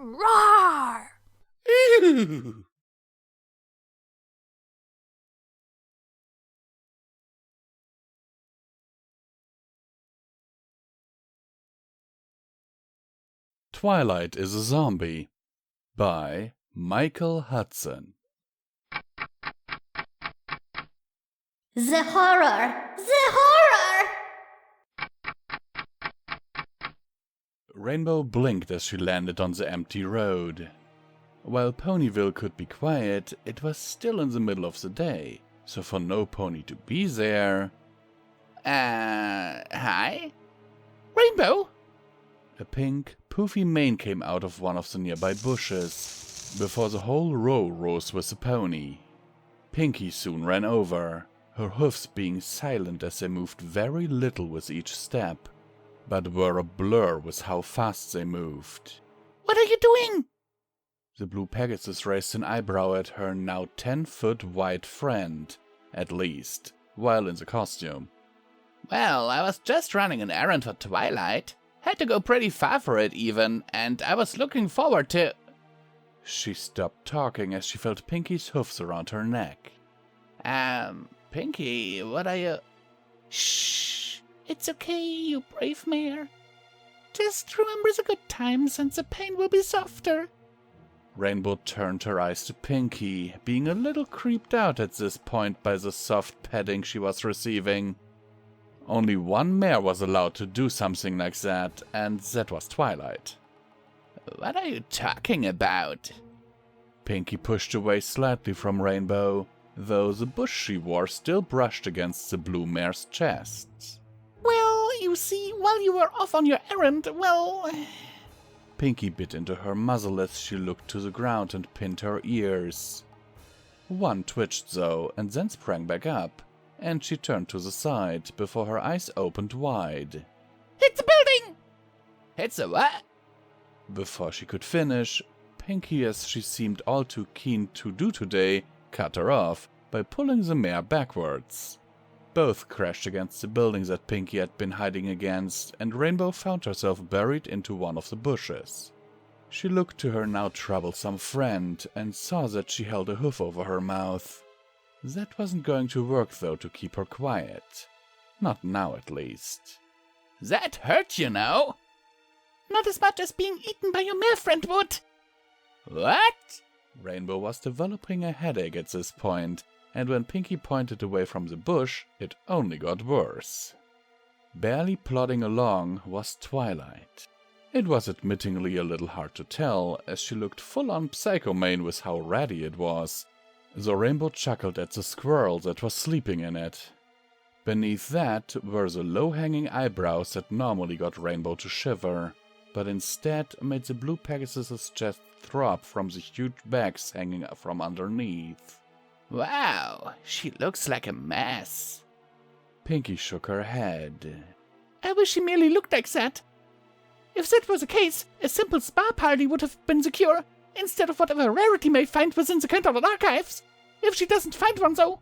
Roar! Ew. Twilight is a Zombie by Michael Hudson. The horror! The horror! Rainbow blinked as she landed on the empty road. While Ponyville could be quiet, it was still in the middle of the day, so for no pony to be there... Hi? Rainbow? A pink, poofy mane came out of one of the nearby bushes, before the whole row rose with the pony. Pinky soon ran over, her hoofs being silent as they moved very little with each step, but were a blur with how fast they moved. What are you doing? The blue Pegasus raised an eyebrow at her now 10-foot wide friend, at least, while in the costume. Well, I was just running an errand for Twilight. Had to go pretty far for it even, and I was looking forward to... She stopped talking as she felt Pinky's hoofs around her neck. Pinky, what are you... Shh! It's okay, you brave mare. Just remember the good times and the pain will be softer. Rainbow turned her eyes to Pinky, being a little creeped out at this point by the soft petting she was receiving. Only one mare was allowed to do something like that, and that was Twilight. What are you talking about? Pinky pushed away slightly from Rainbow, though the bush she wore still brushed against the blue mare's chest. Well, you see, while you were off on your errand, well... Pinky bit into her muzzle as she looked to the ground and pinned her ears. One twitched though, and then sprang back up, and she turned to the side before her eyes opened wide. It's a building! It's a what? Before she could finish, Pinky, as she seemed all too keen to do today, cut her off by pulling the mare backwards. Both crashed against the buildings that Pinky had been hiding against, and Rainbow found herself buried into one of the bushes. She looked to her now troublesome friend and saw that she held a hoof over her mouth. That wasn't going to work though to keep her quiet. Not now at least. That hurt, you know. Not as much as being eaten by your mare friend would. What? Rainbow was developing a headache at this point, and when Pinky pointed away from the bush, it only got worse. Barely plodding along was Twilight. It was admittingly a little hard to tell, as she looked full-on psychomane with how ratty it was, though Rainbow chuckled at the squirrel that was sleeping in it. Beneath that were the low-hanging eyebrows that normally got Rainbow to shiver, but instead made the blue Pegasus's chest throb from the huge bags hanging from underneath. Wow, she looks like a mess. Pinky shook her head. I wish she merely looked like that. If that was the case, a simple spa party would have been the cure, instead of whatever rarity may find within the Canton archives. If she doesn't find one, though.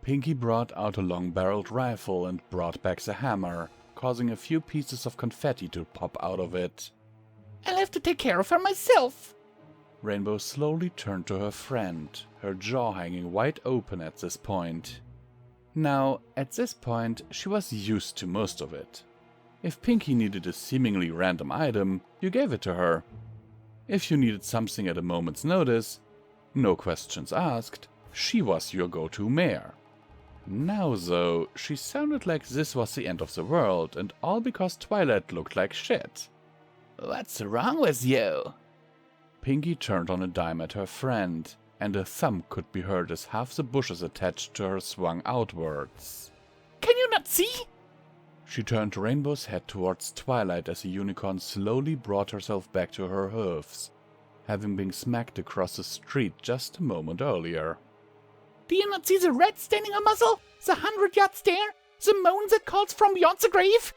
Pinky brought out a long-barreled rifle and brought back the hammer, causing a few pieces of confetti to pop out of it. I'll have to take care of her myself. Rainbow slowly turned to her friend, her jaw hanging wide open at this point. Now, at this point, she was used to most of it. If Pinky needed a seemingly random item, you gave it to her. If you needed something at a moment's notice, no questions asked, she was your go-to mare. Now, though, she sounded like this was the end of the world, and all because Twilight looked like shit. What's wrong with you? Pinky turned on a dime at her friend, and a thump could be heard as half the bushes attached to her swung outwards. Can you not see? She turned Rainbow's head towards Twilight as the unicorn slowly brought herself back to her hoofs, having been smacked across the street just a moment earlier. Do you not see the red staining her muzzle? The 100-yard stare? The moan that calls from beyond the grave?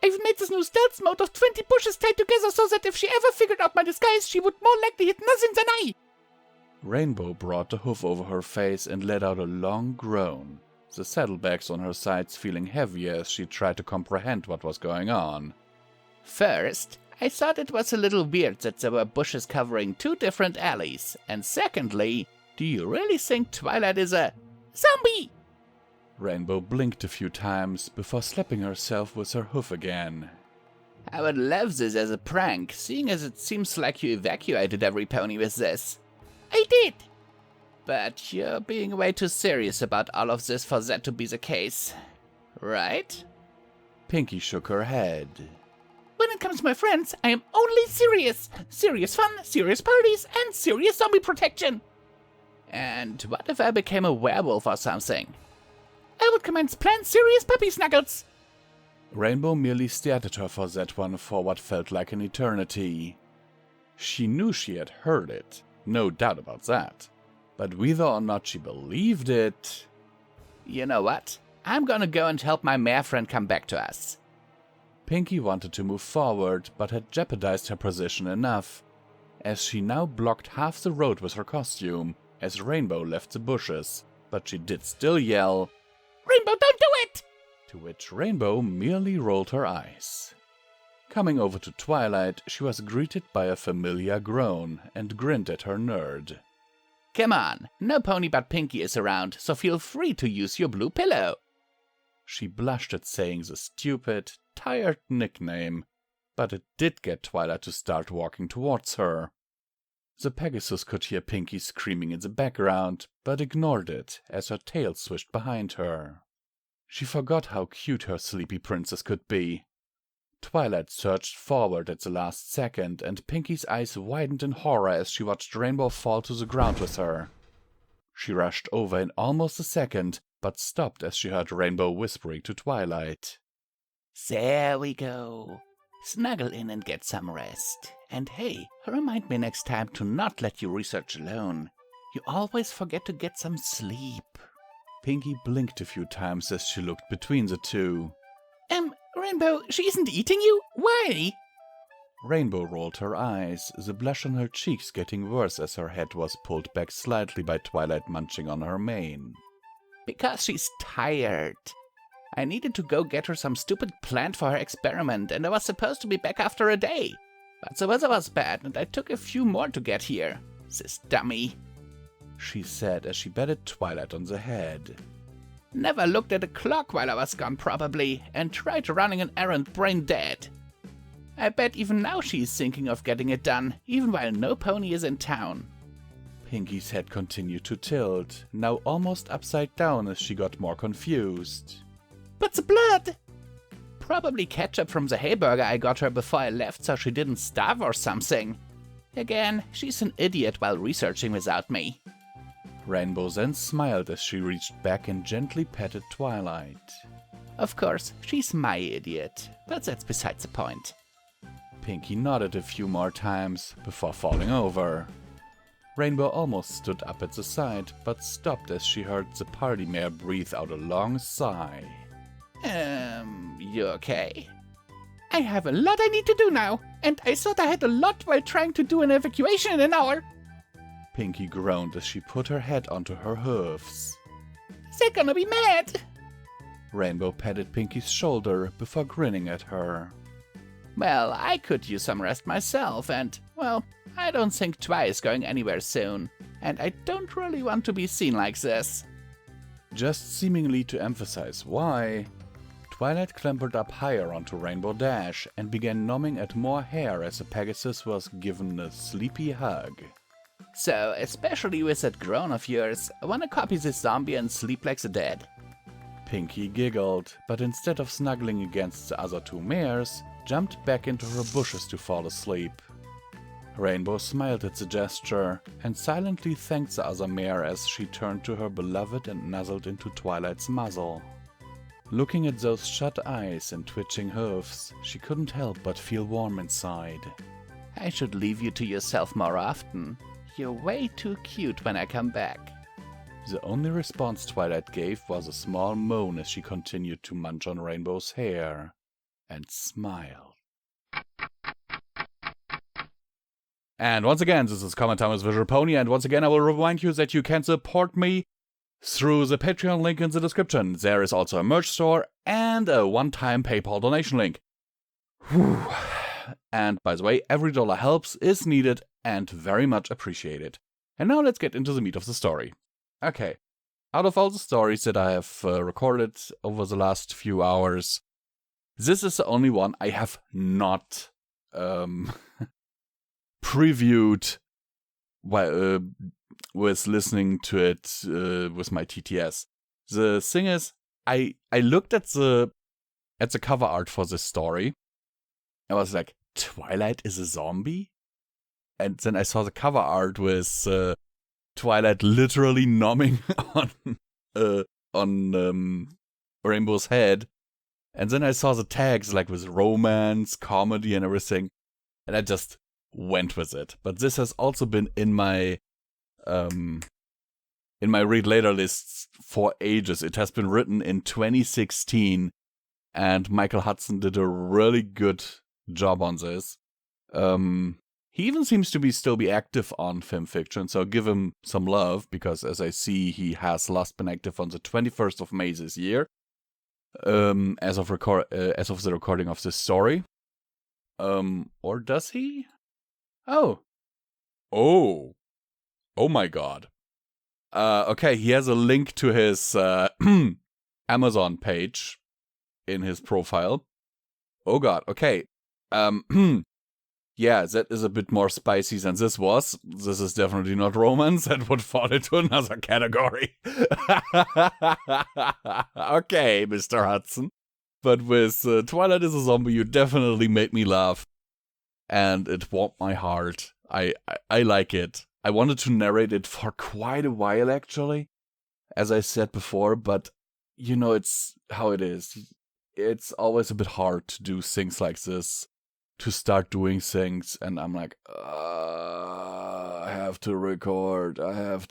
I've made this new stealth mode of 20 bushes tied together so that if she ever figured out my disguise, she would more likely hit nothing than I. Rainbow brought the hoof over her face and let out a long groan, the saddlebags on her sides feeling heavier as she tried to comprehend what was going on. First, I thought it was a little weird that there were bushes covering 2 different alleys. And secondly, do you really think Twilight is a zombie? Rainbow blinked a few times before slapping herself with her hoof again. I would love this as a prank, seeing as it seems like you evacuated every pony with this. I did. But you're being way too serious about all of this for that to be the case, right? Pinky shook her head. When it comes to my friends, I am only serious. Serious fun, serious parties, and serious zombie protection. And what if I became a werewolf or something? I would commence plan serious puppy snuggles. Rainbow merely stared at her for that one for what felt like an eternity. She knew she had heard it, no doubt about that. But whether or not she believed it... You know what? I'm gonna go and help my mare friend come back to us. Pinky wanted to move forward, but had jeopardized her position enough, as she now blocked half the road with her costume as Rainbow left the bushes, but she did still yell, Rainbow, don't do it! To which Rainbow merely rolled her eyes. Coming over to Twilight, she was greeted by a familiar groan and grinned at her nerd. Come on, no pony but Pinky is around, so feel free to use your blue pillow. She blushed at saying the stupid, tired nickname, but it did get Twilight to start walking towards her. The Pegasus could hear Pinky screaming in the background, but ignored it as her tail swished behind her. She forgot how cute her sleepy princess could be. Twilight surged forward at the last second, and Pinky's eyes widened in horror as she watched Rainbow fall to the ground with her. She rushed over in almost a second, but stopped as she heard Rainbow whispering to Twilight. There we go. Snuggle in and get some rest. And hey, remind me next time to not let you research alone. You always forget to get some sleep. Pinky blinked a few times as she looked between the two. Rainbow, she isn't eating you? Why? Rainbow rolled her eyes, the blush on her cheeks getting worse as her head was pulled back slightly by Twilight munching on her mane. Because she's tired. I needed to go get her some stupid plant for her experiment, and I was supposed to be back after a day. But the weather was bad, and I took a few more to get here. This dummy, she said as she batted Twilight on the head. Never looked at a clock while I was gone, probably, and tried running an errand brain dead. I bet even now she's thinking of getting it done, even while no pony is in town. Pinky's head continued to tilt, now almost upside down as she got more confused. But the blood! Probably ketchup from the hayburger I got her before I left so she didn't starve or something. Again, she's an idiot while researching without me. Rainbow then smiled as she reached back and gently patted Twilight. Of course, she's my idiot, but that's besides the point. Pinky nodded a few more times before falling over. Rainbow almost stood up at the side, but stopped as she heard the party mare breathe out a long sigh. You okay? I have a lot I need to do now, and I thought I had a lot while trying to do an evacuation in an hour. Pinky groaned as she put her head onto her hoofs. They're gonna be mad! Rainbow patted Pinky's shoulder before grinning at her. Well, I could use some rest myself, and, well, I don't think Twi is going anywhere soon, and I don't really want to be seen like this. Just seemingly to emphasize why, Twilight clambered up higher onto Rainbow Dash and began gnawing at more hair as the Pegasus was given a sleepy hug. So, especially with that groan of yours, I wanna copy this zombie and sleep like the dead. Pinky giggled, but instead of snuggling against the other two mares, jumped back into her bushes to fall asleep. Rainbow smiled at the gesture, and silently thanked the other mare as she turned to her beloved and nuzzled into Twilight's muzzle. Looking at those shut eyes and twitching hooves, she couldn't help but feel warm inside. I should leave you to yourself more often. You're way too cute when I come back. The only response Twilight gave was a small moan as she continued to munch on Rainbow's hair, and smiled. And once again, this is Comment Time with Visual Pony, and once again I will remind you that you can support me through the Patreon link in the description. There is also a merch store and a one-time PayPal donation link. Whew. And by the way, every dollar helps, is needed, and very much appreciated. And now let's get into the meat of the story. Okay, out of all the stories that I have recorded over the last few hours, this is the only one I have not previewed with listening to it with my TTS. The thing is, I looked at the cover art for this story. I was like, Twilight is a zombie? And then I saw the cover art with Twilight literally nomming on Rainbow's head. And then I saw the tags like with romance, comedy, and everything. And I just went with it. But this has also been in my read later lists for ages. It has been written in 2016, and Michael Hudson did a really good job on this. He even seems to still be active on FimFiction, so give him some love, because as I see, he has last been active on the 21st of May this year, as of the recording of this story. Or does he? Oh my god. Okay, he has a link to his Amazon page in his profile. Oh god, okay. Yeah, that is a bit more spicy than this was. This is definitely not romance. That would fall into another category. Okay, Mr. Hudson. But with Twilight is a Zombie, you definitely made me laugh. And it warmed my heart. I like it. I wanted to narrate it for quite a while, actually, as I said before, but, you know, it's how it is. It's always a bit hard to do things like this, to start doing things, and I'm like, I have to record, and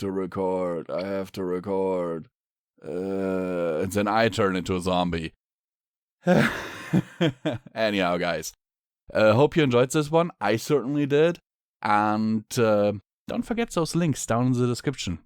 then I turn into a zombie. Anyhow, guys, hope you enjoyed this one. I certainly did, and don't forget those links down in the description.